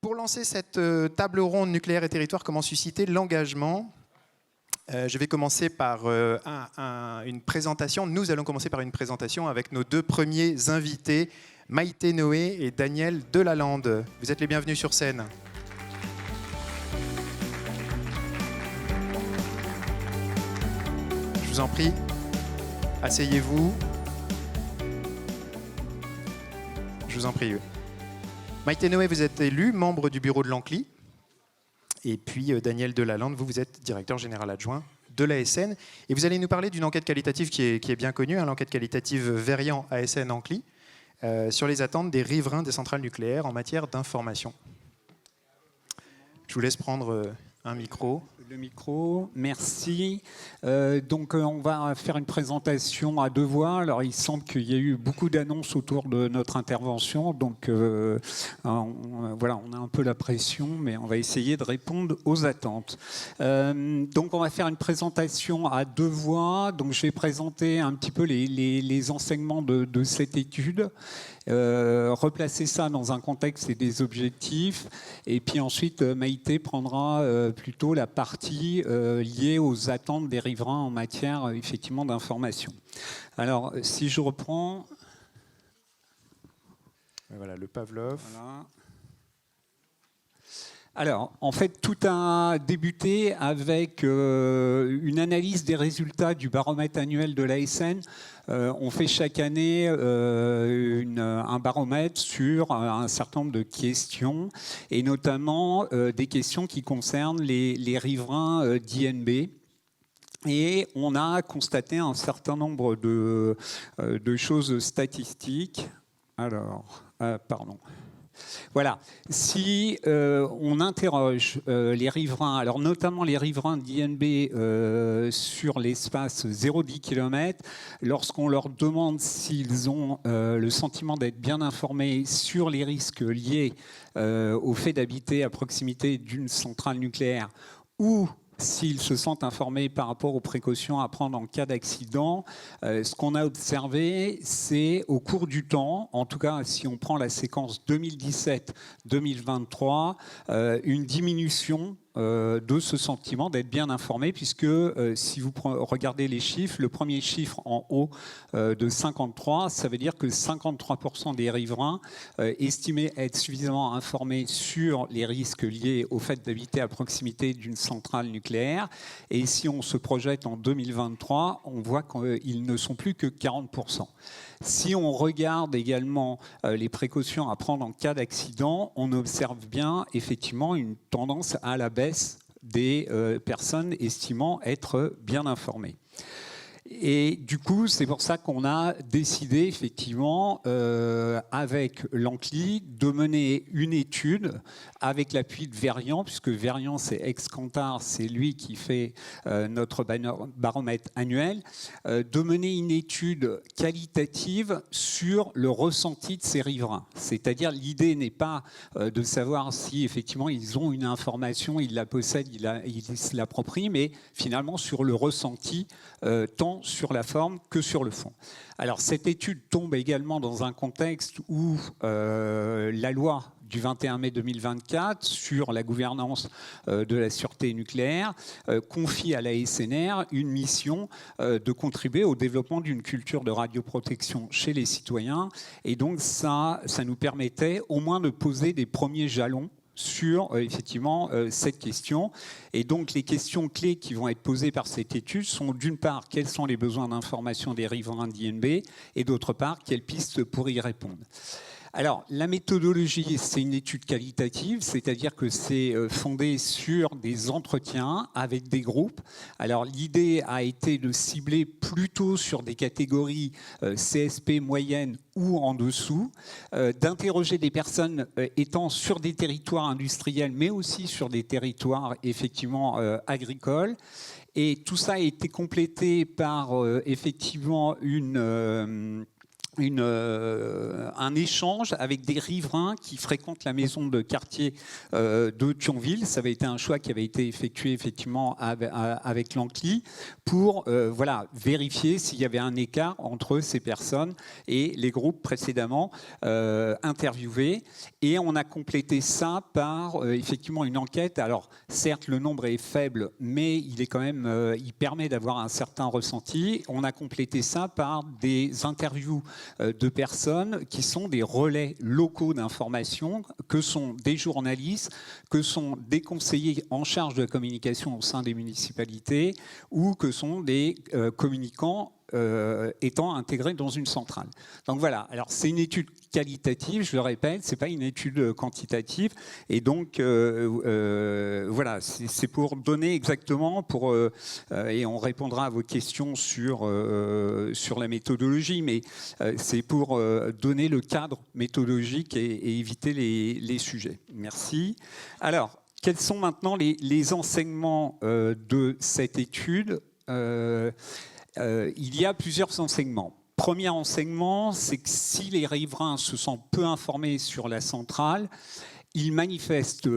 Pour lancer cette table ronde nucléaire et territoire, comment susciter l'engagement, je vais commencer par une présentation. Nous allons commencer par une présentation avec nos deux premiers invités, Maïté Noé et Daniel Delalande. Vous êtes les bienvenus sur scène. Je vous en prie, asseyez-vous. Je vous en prie. Maïté Noé, vous êtes élu membre du bureau de l'Anccli. Et puis Daniel Delalande, vous êtes directeur général adjoint de l'ASN. Et vous allez nous parler d'une enquête qualitative qui est bien connue, l'enquête qualitative Verian ASN Anccli, sur les attentes des riverains des centrales nucléaires en matière d'information. Je vous laisse prendre un micro. Le micro, merci. Donc on va faire une présentation à deux voix. Alors il semble qu'il y a eu beaucoup d'annonces autour de notre intervention, donc voilà, on a un peu la pression, mais on va essayer de répondre aux attentes. Donc on va faire une présentation à deux voix. Donc je vais présenter un petit peu les enseignements de cette étude. Replacer ça dans un contexte et des objectifs, et puis ensuite Maïté prendra plutôt la partie liée aux attentes des riverains en matière effectivement d'information. Alors si je reprends, voilà le Pavlov. Voilà. Alors, en fait, tout a débuté avec une analyse des résultats du baromètre annuel de l'ASN. On fait chaque année un baromètre sur un certain nombre de questions, et notamment des questions qui concernent les riverains d'INB. Et on a constaté un certain nombre de choses statistiques. Alors, pardon. Voilà, si on interroge les riverains, alors notamment les riverains d'INB sur l'espace 0-10 km, lorsqu'on leur demande s'ils ont le sentiment d'être bien informés sur les risques liés au fait d'habiter à proximité d'une centrale nucléaire ou s'ils se sentent informés par rapport aux précautions à prendre en cas d'accident, ce qu'on a observé, c'est au cours du temps, en tout cas si on prend la séquence 2017-2023, une diminution de ce sentiment d'être bien informé, puisque si vous regardez les chiffres, le premier chiffre en haut de 53, ça veut dire que 53% des riverains estimaient être suffisamment informés sur les risques liés au fait d'habiter à proximité d'une centrale nucléaire. Et si on se projette en 2023, on voit qu'ils ne sont plus que 40%. Si on regarde également les précautions à prendre en cas d'accident, on observe bien effectivement une tendance à la baisse des personnes estimant être bien informées. Et du coup, c'est pour ça qu'on a décidé effectivement avec l'Anccli de mener une étude avec l'appui de Verian, puisque Verian c'est ex-Kantar, c'est lui qui fait notre baromètre annuel, de mener une étude qualitative sur le ressenti de ces riverains. C'est-à-dire l'idée n'est pas de savoir si effectivement ils ont une information, ils la possèdent, ils se l'approprient, mais finalement sur le ressenti tant sur la forme que sur le fond. Alors cette étude tombe également dans un contexte où la loi du 21 mai 2024 sur la gouvernance de la sûreté nucléaire confie à l'ASNR une mission de contribuer au développement d'une culture de radioprotection chez les citoyens, et donc ça nous permettait au moins de poser des premiers jalons sur effectivement cette question. Et donc les questions clés qui vont être posées par cette étude sont d'une part quels sont les besoins d'information des riverains d'INB, et d'autre part quelles pistes pour y répondre. Alors, la méthodologie, c'est une étude qualitative, c'est-à-dire que c'est fondé sur des entretiens avec des groupes. Alors, l'idée a été de cibler plutôt sur des catégories CSP moyennes ou en dessous, d'interroger des personnes étant sur des territoires industriels, mais aussi sur des territoires effectivement agricoles. Et tout ça a été complété par effectivement une un échange avec des riverains qui fréquentent la maison de quartier de Thionville. Ça avait été un choix qui avait été effectué effectivement avec l'Anccli pour voilà, vérifier s'il y avait un écart entre ces personnes et les groupes précédemment interviewés. Et on a complété ça par effectivement une enquête. Alors certes, le nombre est faible, mais il est quand même, il permet d'avoir un certain ressenti. On a complété ça par des interviews de personnes qui sont des relais locaux d'information, que sont des journalistes, que sont des conseillers en charge de la communication au sein des municipalités ou que sont des communicants étant intégrés dans une centrale. Donc voilà, alors c'est une étude qualitative, je le répète, c'est pas une étude quantitative, et donc voilà, c'est pour donner exactement, et on répondra à vos questions sur la méthodologie, mais c'est pour donner le cadre méthodologique et éviter les sujets. Merci. Alors, quels sont maintenant les enseignements de cette étude ? Il y a plusieurs enseignements. Premier enseignement, c'est que si les riverains se sentent peu informés sur la centrale, ils manifestent,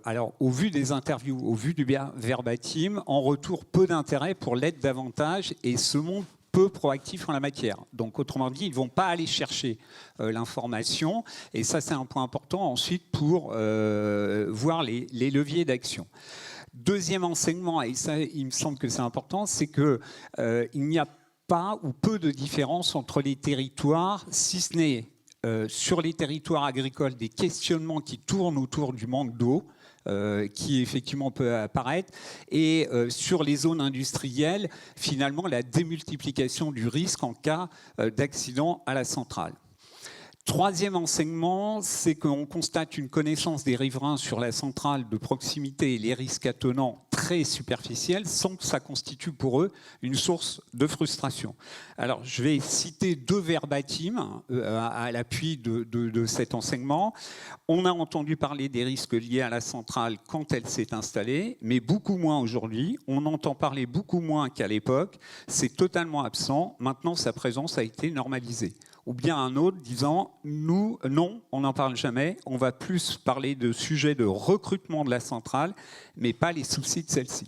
alors, au vu des interviews, au vu du verbatim, en retour peu d'intérêt pour l'être davantage et se montrent peu proactifs en la matière. Donc, autrement dit, ils ne vont pas aller chercher l'information. Et ça, c'est un point important ensuite pour voir les leviers d'action. Deuxième enseignement, et ça, il me semble que c'est important, c'est qu'il n'y a pas ou peu de différence entre les territoires, si ce n'est sur les territoires agricoles des questionnements qui tournent autour du manque d'eau, qui effectivement peut apparaître, et sur les zones industrielles, finalement, la démultiplication du risque en cas d'accident à la centrale. Troisième enseignement, c'est qu'on constate une connaissance des riverains sur la centrale de proximité et les risques attenants très superficiels, sans que ça constitue pour eux une source de frustration. Alors, je vais citer deux verbatims à l'appui de cet enseignement. On a entendu parler des risques liés à la centrale quand elle s'est installée, mais beaucoup moins aujourd'hui. On entend parler beaucoup moins qu'à l'époque. C'est totalement absent. Maintenant, sa présence a été normalisée. Ou bien un autre disant « nous, non, on n'en parle jamais, on va plus parler de sujets de recrutement de la centrale, mais pas les soucis de celle-ci ».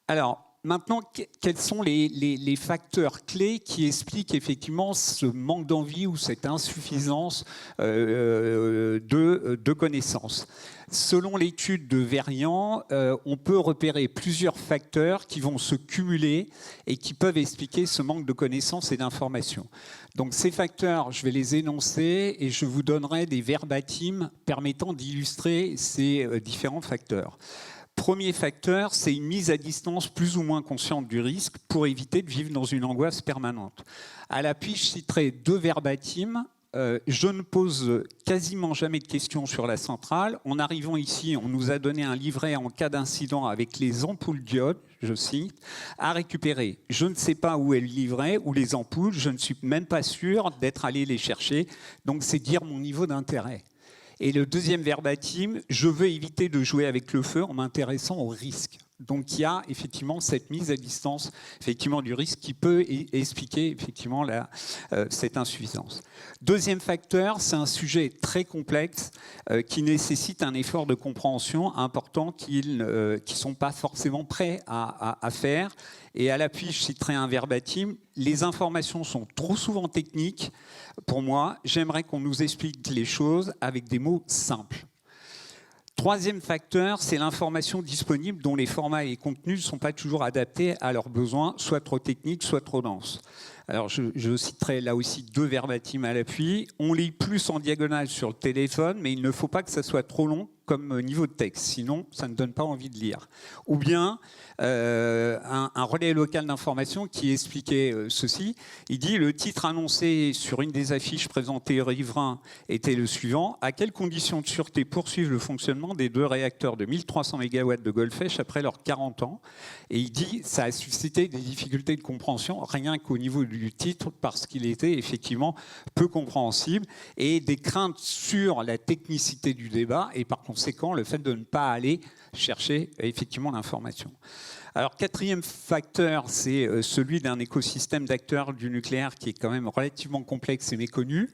Alors, maintenant, quels sont les facteurs clés qui expliquent effectivement ce manque d'envie ou cette insuffisance de connaissances ? Selon l'étude de Verian, on peut repérer plusieurs facteurs qui vont se cumuler et qui peuvent expliquer ce manque de connaissances et d'informations. Donc ces facteurs, je vais les énoncer et je vous donnerai des verbatims permettant d'illustrer ces différents facteurs. Premier facteur, c'est une mise à distance plus ou moins consciente du risque pour éviter de vivre dans une angoisse permanente. À l'appui, je citerai deux verbatims. Je ne pose quasiment jamais de questions sur la centrale. En arrivant ici, on nous a donné un livret en cas d'incident avec les ampoules diodes, je cite, à récupérer. Je ne sais pas où est le livret ou les ampoules, je ne suis même pas sûr d'être allé les chercher. Donc c'est dire mon niveau d'intérêt. Et le deuxième verbatim, je veux éviter de jouer avec le feu en m'intéressant au risque. Donc il y a effectivement cette mise à distance effectivement, du risque qui peut expliquer effectivement cette insuffisance. Deuxième facteur, c'est un sujet très complexe qui nécessite un effort de compréhension important qu'ils ne sont pas forcément prêts à faire. Et à l'appui, je citerai un verbatim, les informations sont trop souvent techniques. Pour moi, j'aimerais qu'on nous explique les choses avec des mots simples. Troisième facteur, c'est l'information disponible dont les formats et les contenus ne sont pas toujours adaptés à leurs besoins, soit trop techniques, soit trop denses. Alors je citerai là aussi deux verbatims à l'appui. On lit plus en diagonale sur le téléphone, mais il ne faut pas que ça soit trop long comme niveau de texte, sinon ça ne donne pas envie de lire. Ou bien un relais local d'information qui expliquait ceci. Il dit « Le titre annoncé sur une des affiches présentées aux riverains était le suivant. À quelles conditions de sûreté poursuivent le fonctionnement des deux réacteurs de 1300 MW de Golfech après leurs 40 ans ?» Et il dit « Ça a suscité des difficultés de compréhension rien qu'au niveau du titre parce qu'il était effectivement peu compréhensible et des craintes sur la technicité du débat et par conséquent conséquent le fait de ne pas aller chercher effectivement l'information. Alors, quatrième facteur, c'est celui d'un écosystème d'acteurs du nucléaire qui est quand même relativement complexe et méconnu,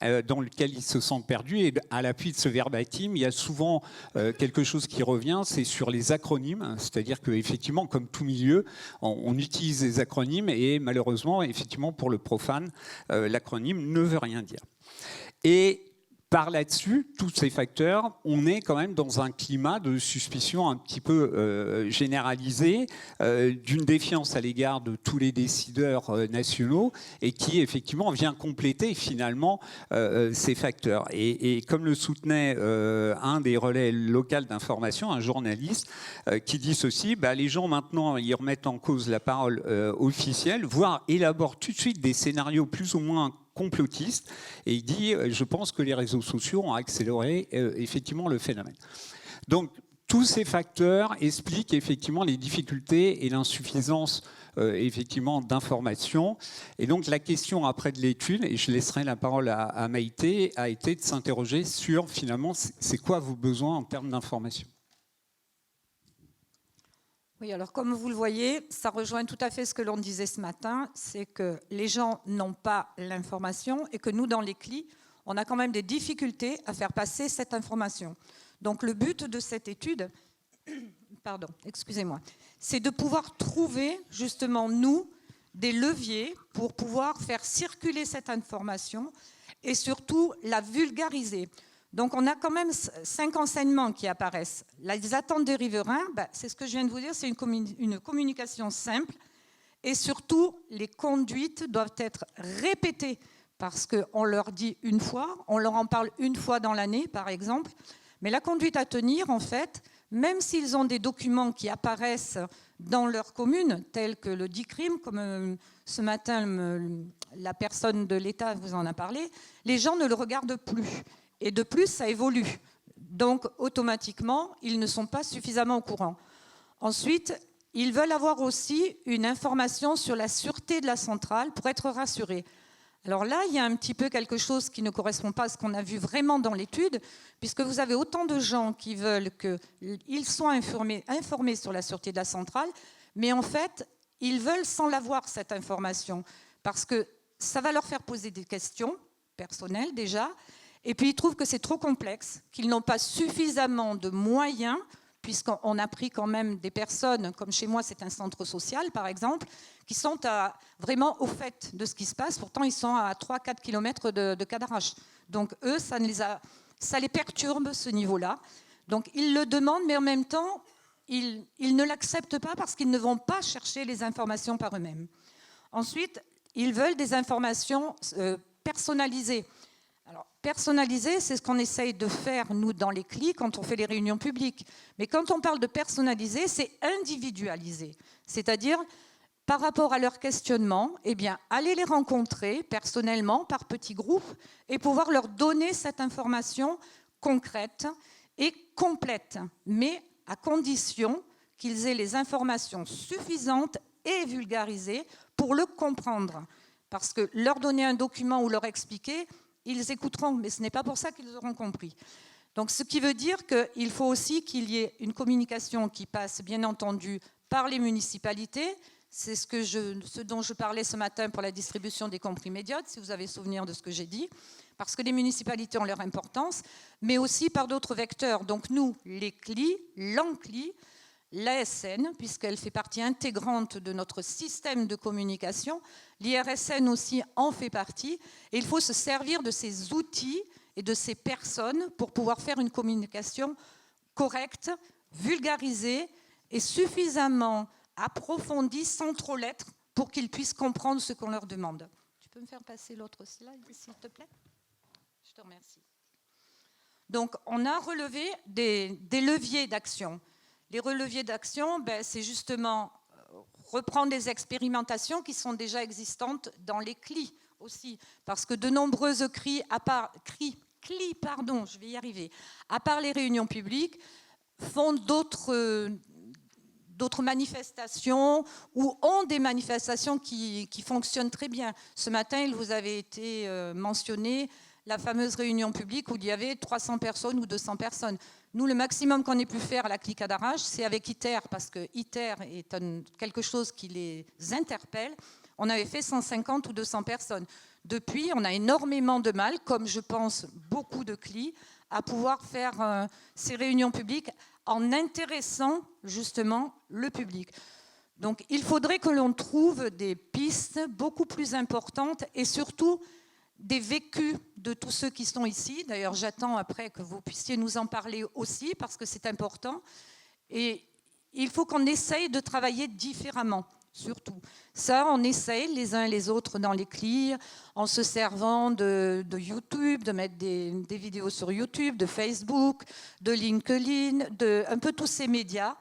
dans lequel ils se sentent perdus. Et à l'appui de ce verbatim, il y a souvent quelque chose qui revient, c'est sur les acronymes. C'est-à-dire qu'effectivement, comme tout milieu, on utilise les acronymes et malheureusement, effectivement, pour le profane, l'acronyme ne veut rien dire. Et par là-dessus, tous ces facteurs, on est quand même dans un climat de suspicion un petit peu généralisé, d'une défiance à l'égard de tous les décideurs nationaux et qui effectivement vient compléter finalement ces facteurs. Et comme le soutenait un des relais locaux d'information, un journaliste, qui dit ceci, les gens maintenant ils remettent en cause la parole officielle, voire élaborent tout de suite des scénarios plus ou moins complotiste, et il dit je pense que les réseaux sociaux ont accéléré effectivement le phénomène. Donc tous ces facteurs expliquent effectivement les difficultés et l'insuffisance effectivement d'informations. Et donc la question après de l'étude, et je laisserai la parole à Maïté, a été de s'interroger sur finalement c'est quoi vos besoins en termes d'information. Oui, alors comme vous le voyez, ça rejoint tout à fait ce que l'on disait ce matin, c'est que les gens n'ont pas l'information et que nous, dans les CLI, on a quand même des difficultés à faire passer cette information. Donc le but de cette étude, pardon, excusez-moi, c'est de pouvoir trouver justement, nous, des leviers pour pouvoir faire circuler cette information et surtout la vulgariser. Donc, on a quand même 5 enseignements qui apparaissent. Les attentes des riverains, c'est ce que je viens de vous dire, c'est une communication simple. Et surtout, les conduites doivent être répétées parce qu'on leur dit une fois, on leur en parle une fois dans l'année, par exemple. Mais la conduite à tenir, en fait, même s'ils ont des documents qui apparaissent dans leur commune, tels que le DICRIM, comme ce matin, la personne de l'État vous en a parlé, les gens ne le regardent plus. Et de plus, ça évolue. Donc, automatiquement, ils ne sont pas suffisamment au courant. Ensuite, ils veulent avoir aussi une information sur la sûreté de la centrale pour être rassurés. Alors là, il y a un petit peu quelque chose qui ne correspond pas à ce qu'on a vu vraiment dans l'étude, puisque vous avez autant de gens qui veulent qu'ils soient informés sur la sûreté de la centrale, mais en fait, ils veulent sans l'avoir, cette information, parce que ça va leur faire poser des questions personnelles déjà, et puis ils trouvent que c'est trop complexe, qu'ils n'ont pas suffisamment de moyens, puisqu'on a pris quand même des personnes, comme chez moi c'est un centre social par exemple, qui sont vraiment au fait de ce qui se passe, pourtant ils sont à 3-4 km de Cadarache. Donc eux, ça les perturbe ce niveau-là. Donc ils le demandent, mais en même temps, ils ne l'acceptent pas parce qu'ils ne vont pas chercher les informations par eux-mêmes. Ensuite, ils veulent des informations personnalisées. Alors, personnaliser, c'est ce qu'on essaye de faire, nous, dans les CLI, quand on fait les réunions publiques. Mais quand on parle de personnaliser, c'est individualiser. C'est-à-dire, par rapport à leur questionnement, eh bien, aller les rencontrer personnellement, par petits groupes, et pouvoir leur donner cette information concrète et complète, mais à condition qu'ils aient les informations suffisantes et vulgarisées pour le comprendre. Parce que leur donner un document ou leur expliquer, ils écouteront, mais ce n'est pas pour ça qu'ils auront compris. Donc, ce qui veut dire qu'il faut aussi qu'il y ait une communication qui passe, bien entendu, par les municipalités. C'est ce dont je parlais ce matin pour la distribution des comprimés d'iode, si vous avez souvenir de ce que j'ai dit, parce que les municipalités ont leur importance, mais aussi par d'autres vecteurs. Donc, nous, les CLI, l'ANCLI, l'ASN, puisqu'elle fait partie intégrante de notre système de communication, l'IRSN aussi en fait partie, et il faut se servir de ces outils et de ces personnes pour pouvoir faire une communication correcte, vulgarisée et suffisamment approfondie sans trop l'être pour qu'ils puissent comprendre ce qu'on leur demande. Tu peux me faire passer l'autre slide, s'il te plaît ? Je te remercie. Donc, on a relevé des leviers d'action. Les leviers d'action, c'est justement reprendre des expérimentations qui sont déjà existantes dans les CLI aussi, parce que de nombreuses CLI, à part les réunions publiques, font d'autres manifestations ou ont des manifestations qui fonctionnent très bien. Ce matin, il vous avait été mentionné la fameuse réunion publique où il y avait 300 personnes ou 200 personnes. Nous, le maximum qu'on ait pu faire à la Clique à Darage, c'est avec ITER, parce que ITER est quelque chose qui les interpelle. On avait fait 150 ou 200 personnes. Depuis, on a énormément de mal, comme je pense beaucoup de CLI, à pouvoir faire ces réunions publiques en intéressant justement le public. Donc il faudrait que l'on trouve des pistes beaucoup plus importantes et surtout des vécus de tous ceux qui sont ici. D'ailleurs, j'attends après que vous puissiez nous en parler aussi parce que c'est important. Et il faut qu'on essaye de travailler différemment, surtout. Ça, on essaye les uns et les autres dans les CLI, en se servant de YouTube, de mettre des vidéos sur YouTube, de Facebook, de LinkedIn, de un peu tous ces médias,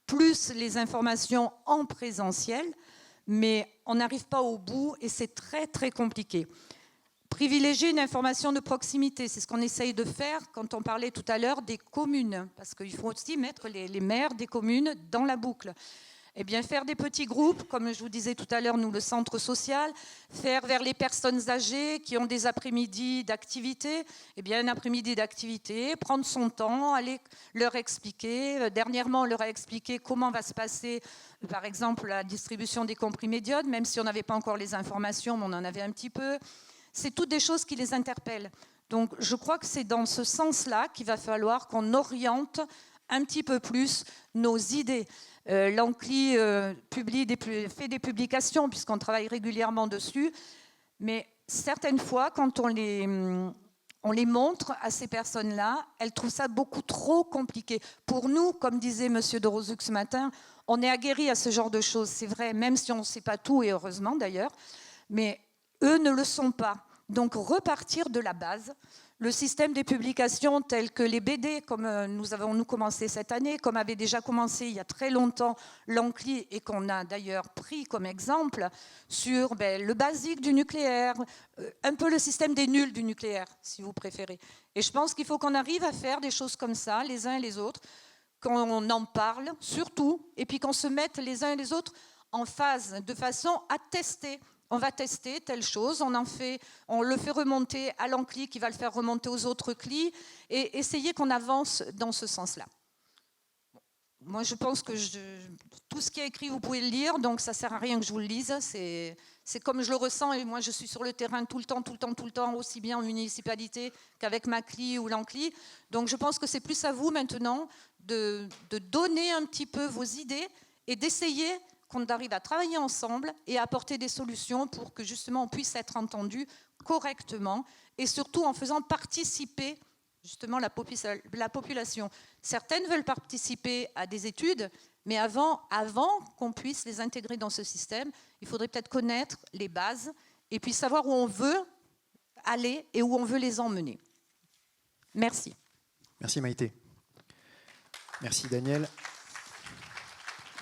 plus les informations en présentiel, mais on n'arrive pas au bout et c'est très, très compliqué. Privilégier une information de proximité, c'est ce qu'on essaye de faire quand on parlait tout à l'heure des communes, parce qu'il faut aussi mettre les maires des communes dans la boucle. Eh bien, faire des petits groupes, comme je vous disais tout à l'heure, nous, le centre social, faire vers les personnes âgées qui ont des après-midi d'activité, eh bien, un après-midi d'activité, prendre son temps, aller leur expliquer. Dernièrement, on leur a expliqué comment va se passer, par exemple, la distribution des comprimés d'iode, même si on n'avait pas encore les informations, mais on en avait un petit peu. C'est toutes des choses qui les interpellent. Donc, je crois que c'est dans ce sens-là qu'il va falloir qu'on oriente un petit peu plus nos idées. L'ANCLI fait des publications, puisqu'on travaille régulièrement dessus, mais certaines fois, quand on les montre à ces personnes-là, elles trouvent ça beaucoup trop compliqué. Pour nous, comme disait M. de Rozuc ce matin, on est aguerris à ce genre de choses, c'est vrai, même si on ne sait pas tout, et heureusement d'ailleurs, mais eux ne le sont pas. Donc repartir de la base, le système des publications telles que les BD, comme nous avons commencé cette année, comme avait déjà commencé il y a très longtemps l'ANCLI et qu'on a d'ailleurs pris comme exemple sur le basique du nucléaire, un peu le système des nuls du nucléaire, si vous préférez. Et je pense qu'il faut qu'on arrive à faire des choses comme ça, les uns et les autres, qu'on en parle surtout, et puis qu'on se mette les uns et les autres en phase, de façon à tester. On va tester telle chose, on le fait remonter à l'ANCLI qui va le faire remonter aux autres CLI et essayer qu'on avance dans ce sens-là. Moi, je pense que tout ce qui est écrit, vous pouvez le lire, donc ça ne sert à rien que je vous le lise. C'est comme je le ressens et moi, je suis sur le terrain tout le temps, aussi bien en municipalité qu'avec ma CLI ou l'ANCLI. Donc, je pense que c'est plus à vous maintenant de donner un petit peu vos idées et d'essayer qu'on arrive à travailler ensemble et à apporter des solutions pour que justement on puisse être entendu correctement et surtout en faisant participer justement la population. Certaines veulent participer à des études, mais avant qu'on puisse les intégrer dans ce système, il faudrait peut-être connaître les bases et puis savoir où on veut aller et où on veut les emmener. Merci. Merci Maïté. Merci Daniel.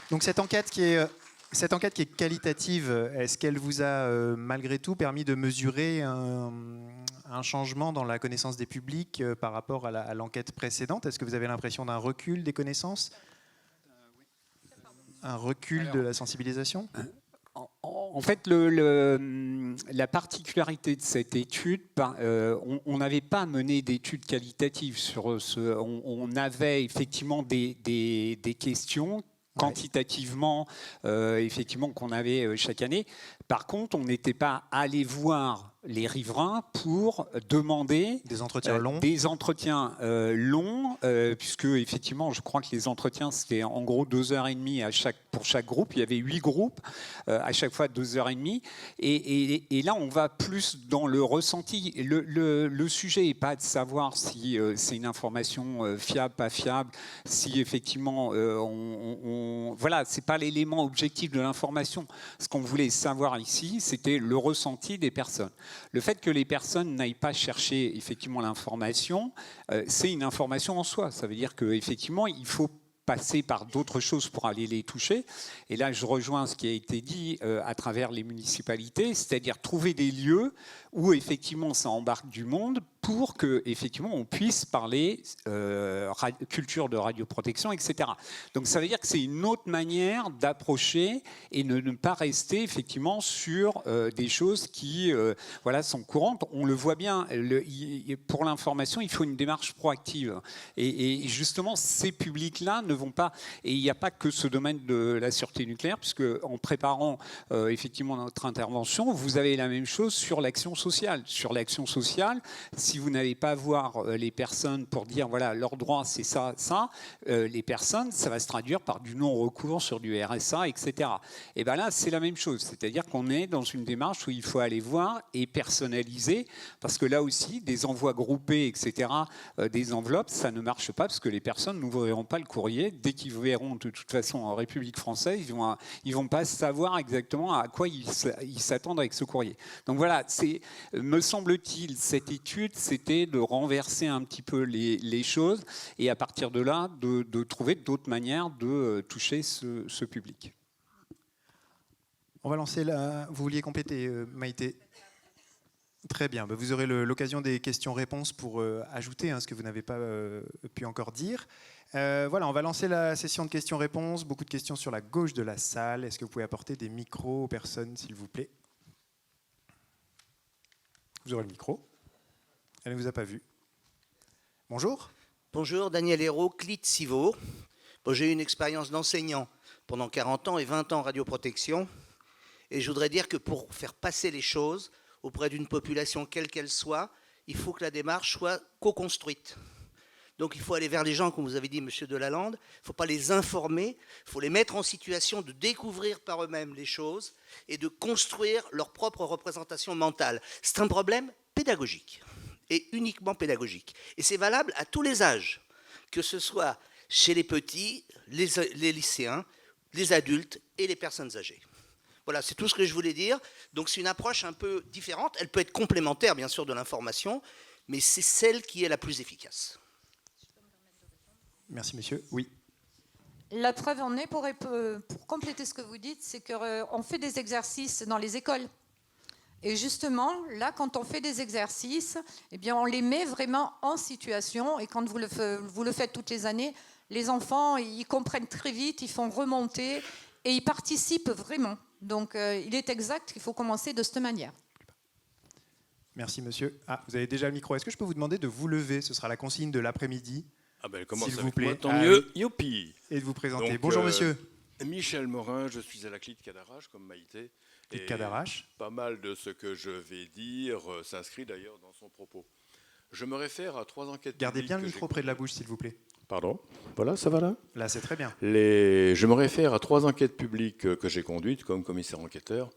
Donc cette enquête qui est qualitative, est-ce qu'elle vous a malgré tout permis de mesurer un changement dans la connaissance des publics par rapport à l'enquête précédente? Est-ce que vous avez l'impression d'un recul des connaissances? Un recul de la sensibilisation? En fait, la particularité de cette étude, on n'avait pas mené d'études qualitatives sur ce. On avait effectivement des questions quantitativement, effectivement, qu'on avait chaque année. Par contre, on n'était pas allé voir les riverains pour demander des entretiens longs, puisque effectivement, je crois que les entretiens c'était en gros 2h30 pour chaque groupe. Il y avait 8 groupes, à chaque fois 2h30. Et là, on va plus dans le ressenti. Le sujet n'est pas de savoir si c'est une information fiable, pas fiable, si effectivement, voilà, c'est pas l'élément objectif de l'information. Ce qu'on voulait savoir ici, c'était le ressenti des personnes. Le fait que les personnes n'aillent pas chercher effectivement l'information, c'est une information en soi. Ça veut dire qu'effectivement, il faut passer par d'autres choses pour aller les toucher. Et là, je rejoins ce qui a été dit à travers les municipalités, c'est-à-dire trouver des lieux où effectivement ça embarque du monde pour que effectivement on puisse parler culture de radioprotection, etc. Donc ça veut dire que c'est une autre manière d'approcher et ne pas rester effectivement sur des choses qui voilà, sont courantes. On le voit bien, pour l'information, il faut une démarche proactive. Et justement, ces publics-là ne vont pas... Et il n'y a pas que ce domaine de la sûreté nucléaire, puisque en préparant effectivement notre intervention, vous avez la même chose sur l'action sociale. Sur l'action sociale, si vous n'allez pas voir les personnes pour dire, voilà, leur droit, c'est ça, ça, les personnes, ça va se traduire par du non-recours sur du RSA, etc. Et bien là, c'est la même chose. C'est-à-dire qu'on est dans une démarche où il faut aller voir et personnaliser, parce que là aussi, des envois groupés, etc., des enveloppes, ça ne marche pas, parce que les personnes n'ouvriront pas le courrier. Dès qu'ils verront, de toute façon, en République française, ils vont pas savoir exactement à quoi ils s'attendent avec ce courrier. Donc voilà, me semble-t-il, cette étude, c'était de renverser un petit peu les choses, et à partir de là, de trouver d'autres manières de toucher ce public. On va lancer la... Vous vouliez compléter, Maïté? Très bien. Vous aurez l'occasion des questions-réponses pour ajouter ce que vous n'avez pas pu encore dire. Voilà, on va lancer la session de questions-réponses. Beaucoup de questions sur la gauche de la salle. Est-ce que vous pouvez apporter des micros aux personnes, s'il vous plaît? Vous aurez le micro. Elle ne vous a pas vu. Bonjour. Bonjour, Daniel Hérault, CLIT Civo. Bon, j'ai eu une expérience d'enseignant pendant 40 ans et 20 ans en radioprotection. Et je voudrais dire que pour faire passer les choses auprès d'une population quelle qu'elle soit, il faut que la démarche soit co-construite. Donc il faut aller vers les gens, comme vous avez dit, Monsieur Delalande. Il ne faut pas les informer, il faut les mettre en situation de découvrir par eux-mêmes les choses et de construire leur propre représentation mentale. C'est un problème pédagogique et uniquement pédagogique. Et c'est valable à tous les âges, que ce soit chez les petits, les lycéens, les adultes et les personnes âgées. Voilà, c'est tout ce que je voulais dire. Donc c'est une approche un peu différente. Elle peut être complémentaire, bien sûr, de l'information, mais c'est celle qui est la plus efficace. Merci, monsieur. Oui. La preuve en est, pour compléter ce que vous dites, c'est qu'on fait des exercices dans les écoles. Et justement, là, quand on fait des exercices, eh bien, on les met vraiment en situation. Et quand vous le faites toutes les années, les enfants, ils comprennent très vite, ils font remonter et ils participent vraiment. Donc, il est exact qu'il faut commencer de cette manière. Merci, monsieur. Ah, vous avez déjà le micro. Est-ce que je peux vous demander de vous lever? Ce sera la consigne de l'après-midi. Ah ben, comment s'il ça vous plaît. moi, tant mieux. Youpi. Et de vous présenter. Donc, Bonjour, monsieur. Michel Morin, je suis à la CLIT Cadarache, comme Maïté. CLIT Cadarache. Pas mal de ce que je vais dire s'inscrit d'ailleurs dans son propos. Je me réfère à 3 enquêtes. Gardez bien le micro près de la bouche, s'il vous plaît. Pardon. Voilà, ça va là? Là, c'est très bien. Je me réfère à 3 enquêtes publiques que j'ai conduites comme commissaire enquêteur.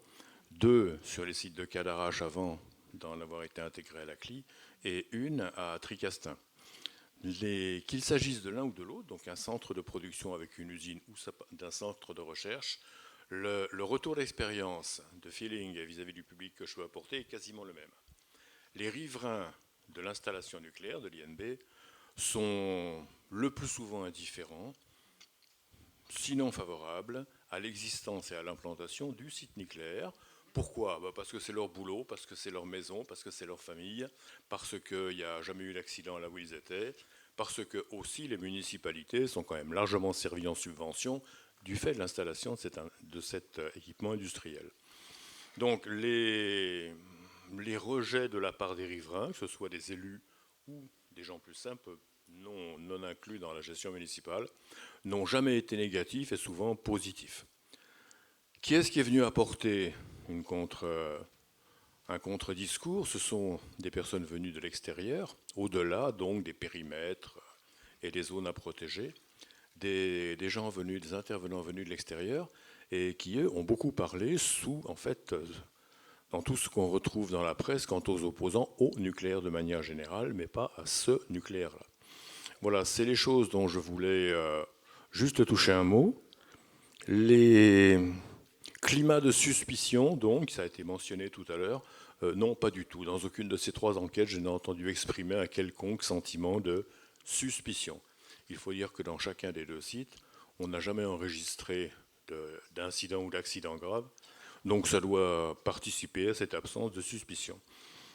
2 sur les sites de Cadarache avant d'en avoir été intégré à la CLI et 1 à Tricastin. Qu'il s'agisse de l'un ou de l'autre, donc un centre de production avec une usine ou d'un centre de recherche, le retour d'expérience, de feeling vis-à-vis du public que je peux apporter est quasiment le même. Les riverains de l'installation nucléaire de l'INB sont le plus souvent indifférents, sinon favorables, à l'existence et à l'implantation du site nucléaire. Pourquoi? Parce que c'est leur boulot, parce que c'est leur maison, parce que c'est leur famille, parce qu'il n'y a jamais eu d'accident là où ils étaient, parce que aussi les municipalités sont quand même largement servies en subvention du fait de l'installation de cet équipement industriel. Donc les rejets de la part des riverains, que ce soit des élus ou des gens plus simples, non inclus dans la gestion municipale, n'ont jamais été négatifs et souvent positifs. Qui est-ce qui est venu apporter un contre-discours? Ce sont des personnes venues de l'extérieur, au-delà donc des périmètres et des zones à protéger, des intervenants venus de l'extérieur, et qui, eux, ont beaucoup parlé dans tout ce qu'on retrouve dans la presse quant aux opposants au nucléaire de manière générale, mais pas à ce nucléaire-là. Voilà, c'est les choses dont je voulais juste toucher un mot. Les climats de suspicion, donc, ça a été mentionné tout à l'heure, non, pas du tout. Dans aucune de ces 3 enquêtes, je n'ai entendu exprimer un quelconque sentiment de suspicion. Il faut dire que dans chacun des 2 sites, on n'a jamais enregistré d'incident ou d'accident grave. Donc ça doit participer à cette absence de suspicion.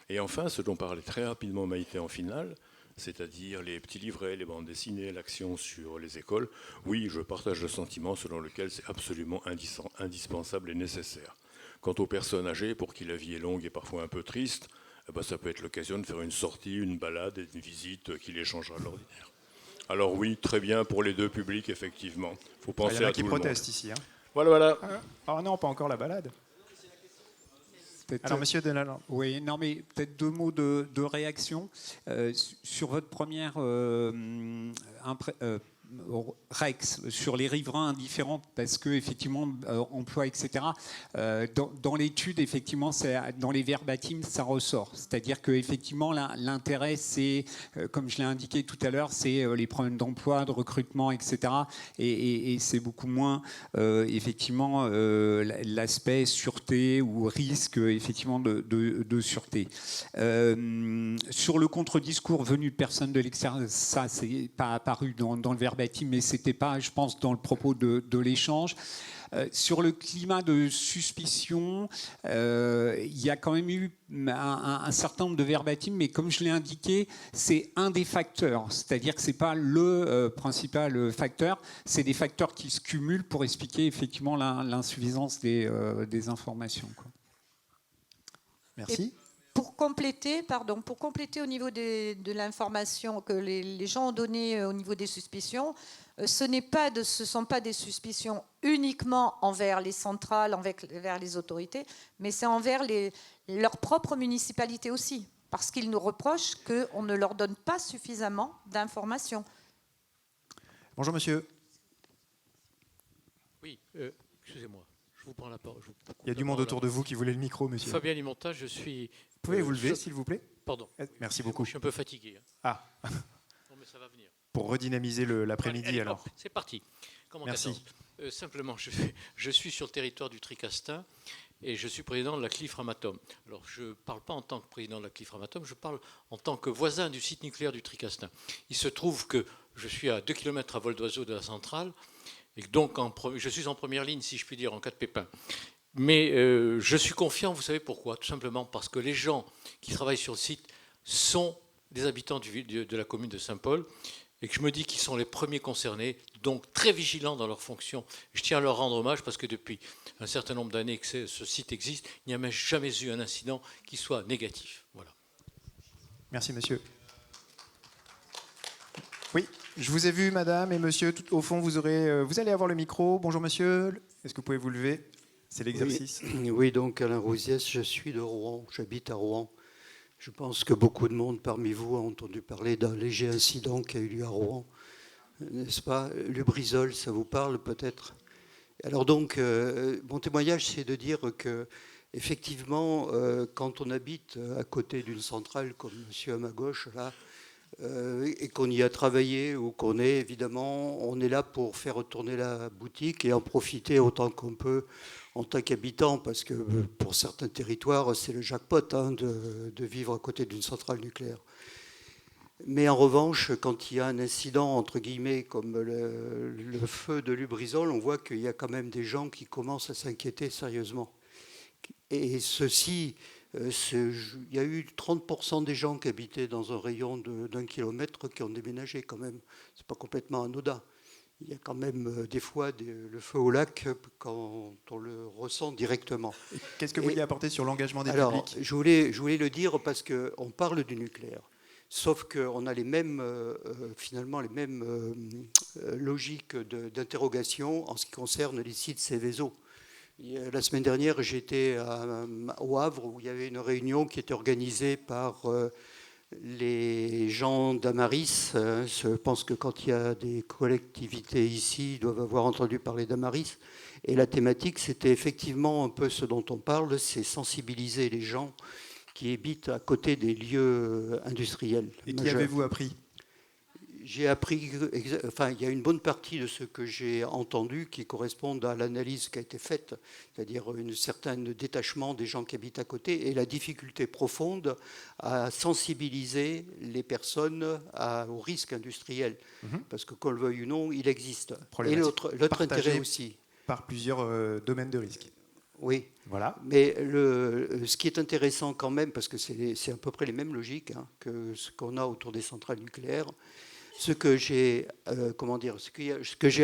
Et enfin, ce dont parlait très rapidement Maïté en finale, c'est-à-dire les petits livrets, les bandes dessinées, l'action sur les écoles, oui, je partage le sentiment selon lequel c'est absolument indispensable et nécessaire. Quant aux personnes âgées, pour qui la vie est longue et parfois un peu triste, eh ben, ça peut être l'occasion de faire une sortie, une balade, une visite qui les changera de l'ordinaire. Alors oui, très bien pour les deux publics, effectivement. Il faut penser Il y en a à qui tout le monde. protestent ici. Hein. Voilà. Ah non, pas encore la balade. Alors, monsieur Delalande. Oui, non, mais peut-être 2 mots de réaction. Sur votre première Rex, sur les riverains indifférents, parce que effectivement, emploi, etc. Dans l'étude, effectivement, dans les verbatims, ça ressort. C'est-à-dire que effectivement, l'intérêt, c'est, comme je l'ai indiqué tout à l'heure, c'est les problèmes d'emploi, de recrutement, etc. Et c'est beaucoup moins, effectivement, l'aspect sûreté ou risque, effectivement, de sûreté. Sur le contre-discours venu de personnes de l'extérieur, ça, c'est pas apparu dans le verbatim, mais c'était pas, je pense, dans le propos de l'échange. Sur le climat de suspicion, il y a quand même eu un certain nombre de verbatims, mais comme je l'ai indiqué, c'est un des facteurs. C'est-à-dire que ce n'est pas le principal facteur, c'est des facteurs qui se cumulent pour expliquer effectivement l'insuffisance des informations, quoi. Merci. Pour compléter au niveau de l'information que les gens ont donnée au niveau des suspicions, ce ne sont pas des suspicions uniquement envers les centrales, envers les autorités, mais c'est envers leur propre municipalité aussi, parce qu'ils nous reprochent qu'on ne leur donne pas suffisamment d'informations. Bonjour monsieur. Oui, excusez-moi, je vous prends la parole. Il y a du monde autour de vous qui voulait le micro, monsieur. Fabien Limonta, je suis... Pouvez vous lever, s'il vous plaît? Pardon. Merci beaucoup. Je suis un peu fatigué. Ah. Non, mais ça va venir. Pour redynamiser l'après-midi, Allez, alors. hop, c'est parti. Comment Merci. Simplement, je suis sur le territoire du Tricastin et je suis président de la CLI Framatome. Alors, je ne parle pas en tant que président de la CLI Framatome, je parle en tant que voisin du site nucléaire du Tricastin. Il se trouve que je suis à 2 km à vol d'oiseau de la centrale et donc je suis en première ligne, si je puis dire, en cas de pépin. Mais je suis confiant, vous savez pourquoi? Tout simplement parce que les gens qui travaillent sur le site sont des habitants de la commune de Saint-Paul et que je me dis qu'ils sont les premiers concernés, donc très vigilants dans leurs fonctions. Je tiens à leur rendre hommage parce que depuis un certain nombre d'années que ce site existe, il n'y a même jamais eu un incident qui soit négatif. Voilà. Merci monsieur. Oui, je vous ai vu madame et monsieur, tout au fond vous allez avoir le micro. Bonjour monsieur, est-ce que vous pouvez vous lever? C'est l'exercice. Oui, donc Alain Rousiès, je suis de Rouen, j'habite à Rouen. Je pense que beaucoup de monde parmi vous a entendu parler d'un léger incident qui a eu lieu à Rouen, n'est-ce pas? Lubrizol, ça vous parle peut-être? Alors donc, mon témoignage, c'est de dire que, effectivement, quand on habite à côté d'une centrale comme monsieur à ma gauche, là, et qu'on y a travaillé ou qu'on est, évidemment, on est là pour faire retourner la boutique et en profiter autant qu'on peut en tant qu'habitant, parce que pour certains territoires, c'est le jackpot de vivre à côté d'une centrale nucléaire. Mais en revanche, quand il y a un incident, entre guillemets, comme le feu de Lubrizol, on voit qu'il y a quand même des gens qui commencent à s'inquiéter sérieusement. Et ceci... il y a eu 30% des gens qui habitaient dans un rayon d'1 kilomètre qui ont déménagé quand même. Ce n'est pas complètement anodin. Il y a quand même des fois le feu au lac quand on le ressent directement. Qu'est-ce que vous vouliez apporter sur l'engagement des publics? Je voulais le dire parce qu'on parle du nucléaire. Sauf qu'on a finalement les mêmes logiques d'interrogation en ce qui concerne les sites Céveso. La semaine dernière, j'étais au Havre où il y avait une réunion qui était organisée par les gens d'Amaris. Je pense que quand il y a des collectivités ici, ils doivent avoir entendu parler d'Amaris. Et la thématique, c'était effectivement un peu ce dont on parle, c'est sensibiliser les gens qui habitent à côté des lieux industriels. Et qui avez-vous appris? J'ai appris, il y a une bonne partie de ce que j'ai entendu qui correspondent à l'analyse qui a été faite, c'est-à-dire un certain détachement des gens qui habitent à côté et la difficulté profonde à sensibiliser les personnes au risque industriel. Parce que qu'on le veuille ou non, il existe. Et l'autre intérêt aussi. Par plusieurs domaines de risque. Oui. Voilà. Mais ce qui est intéressant quand même, parce que c'est à peu près les mêmes logiques que ce qu'on a autour des centrales nucléaires, ce que j'ai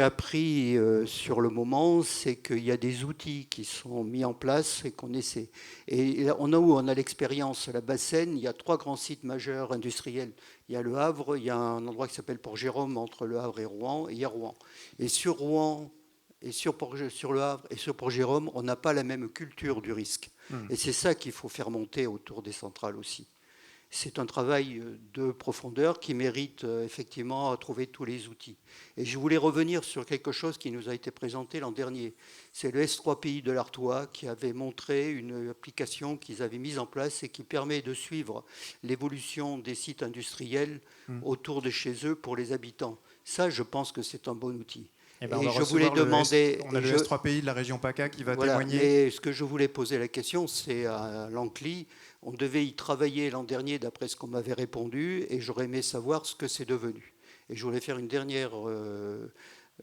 appris sur le moment, c'est qu'il y a des outils qui sont mis en place et qu'on essaie. Et là, on a l'expérience à la Basse-Seine. Il y a 3 grands sites majeurs industriels. Il y a le Havre, il y a un endroit qui s'appelle Port-Jérôme entre le Havre et Rouen, et il y a Rouen. Et sur Rouen, et sur le Havre et sur Port-Jérôme, on n'a pas la même culture du risque. Et c'est ça qu'il faut faire monter autour des centrales aussi. C'est un travail de profondeur qui mérite effectivement à trouver tous les outils. Et je voulais revenir sur quelque chose qui nous a été présenté l'an dernier. C'est le S3PI de l'Artois qui avait montré une application qu'ils avaient mise en place et qui permet de suivre l'évolution des sites industriels autour de chez eux pour les habitants. Ça, je pense que c'est un bon outil. Eh ben, et je voulais demander... On a le S3PI de la région PACA qui va témoigner. Mais ce que je voulais poser la question, c'est à l'Ancli. On devait y travailler l'an dernier, d'après ce qu'on m'avait répondu, et j'aurais aimé savoir ce que c'est devenu. Et je voulais faire une dernière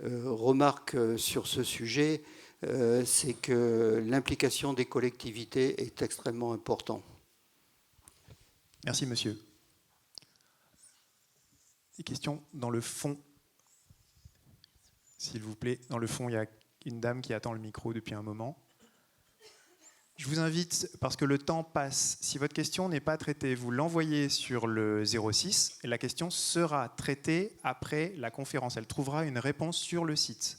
remarque sur ce sujet, c'est que l'implication des collectivités est extrêmement importante. Merci, monsieur. Des questions dans le fond ? S'il vous plaît, dans le fond, il y a une dame qui attend le micro depuis un moment. Je vous invite, parce que le temps passe, si votre question n'est pas traitée, vous l'envoyez sur le 06 et la question sera traitée après la conférence. Elle trouvera une réponse sur le site.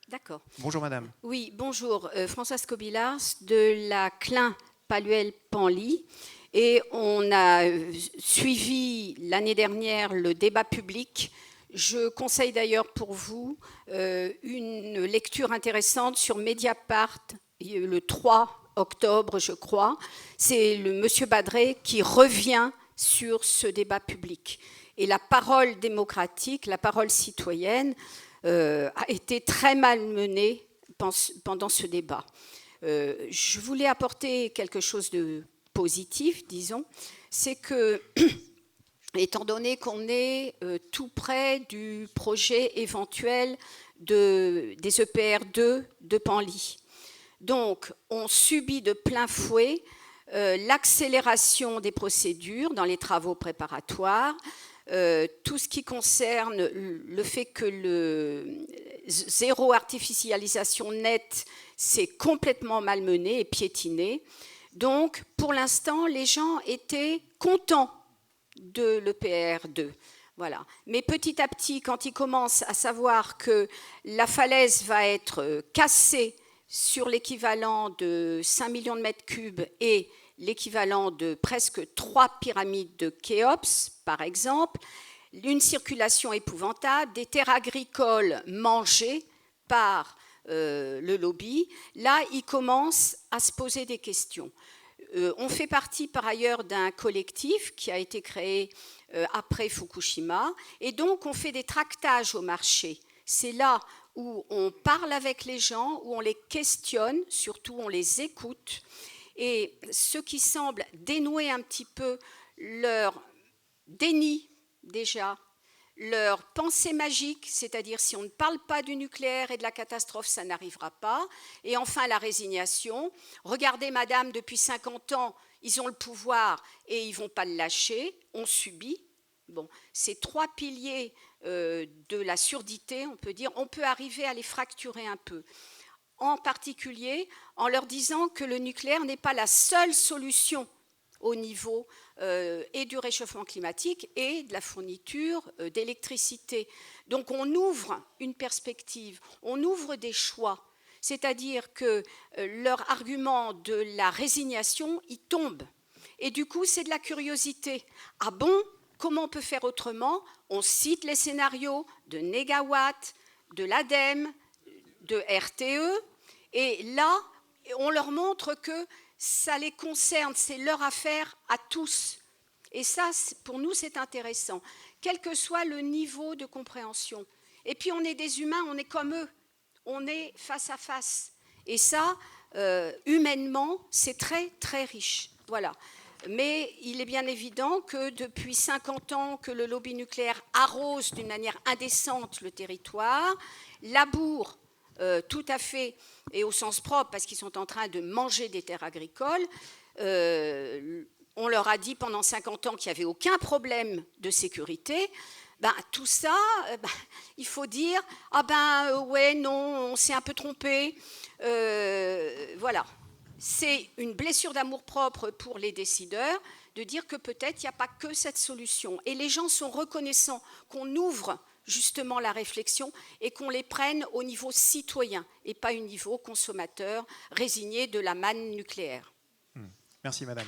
D'accord. Bonjour madame. Oui, bonjour. Françoise Kobilas de la Klein Paluel Panly. Et on a suivi l'année dernière le débat public. Je conseille d'ailleurs pour vous une lecture intéressante sur Mediapart le 3 octobre, je crois. C'est le monsieur Badré qui revient sur ce débat public. Et la parole démocratique, la parole citoyenne a été très malmenée pendant ce débat. Je voulais apporter quelque chose de positif, disons. C'est que... étant donné qu'on est tout près du projet éventuel des EPR2 de Panly. Donc, on subit de plein fouet l'accélération des procédures dans les travaux préparatoires, tout ce qui concerne le fait que le zéro artificialisation nette s'est complètement malmené et piétiné. Donc, pour l'instant, les gens étaient contents de l'EPR2. Voilà. Mais petit à petit, quand ils commencent à savoir que la falaise va être cassée sur l'équivalent de 5 millions de mètres cubes et l'équivalent de presque 3 pyramides de Khéops, par exemple, une circulation épouvantable, des terres agricoles mangées par le lobby, là, ils commencent à se poser des questions. On fait partie par ailleurs d'un collectif qui a été créé après Fukushima et donc on fait des tractages au marché. C'est là où on parle avec les gens, où on les questionne, surtout on les écoute. Et ce qui semble dénouer un petit peu leur déni déjà, leur pensée magique, c'est-à-dire si on ne parle pas du nucléaire et de la catastrophe, ça n'arrivera pas. Et enfin, la résignation. Regardez, madame, depuis 50 ans, ils ont le pouvoir et ils ne vont pas le lâcher. On subit. Bon, ces 3 piliers de la surdité, on peut dire, on peut arriver à les fracturer un peu. En particulier en leur disant que le nucléaire n'est pas la seule solution au niveau et du réchauffement climatique et de la fourniture d'électricité. Donc on ouvre une perspective, on ouvre des choix, c'est-à-dire que leur argument de la résignation, il tombe. Et du coup, c'est de la curiosité. Ah bon, comment on peut faire autrement? On cite les scénarios de Négawatt, de l'ADEME, de RTE, et là, on leur montre que ça les concerne, c'est leur affaire à tous. Et ça, pour nous, c'est intéressant, quel que soit le niveau de compréhension. Et puis, on est des humains, on est comme eux, on est face à face. Et ça, humainement, c'est très, très riche. Voilà. Mais il est bien évident que depuis 50 ans que le lobby nucléaire arrose d'une manière indécente le territoire, laboure tout à fait, et au sens propre, parce qu'ils sont en train de manger des terres agricoles. On leur a dit pendant 50 ans qu'il n'y avait aucun problème de sécurité. Tout ça, il faut dire, ouais, non, on s'est un peu trompé. Voilà. C'est une blessure d'amour-propre pour les décideurs de dire que peut-être il n'y a pas que cette solution. Et les gens sont reconnaissants qu'on ouvre justement la réflexion et qu'on les prenne au niveau citoyen et pas au niveau consommateur résigné de la manne nucléaire. Merci, madame.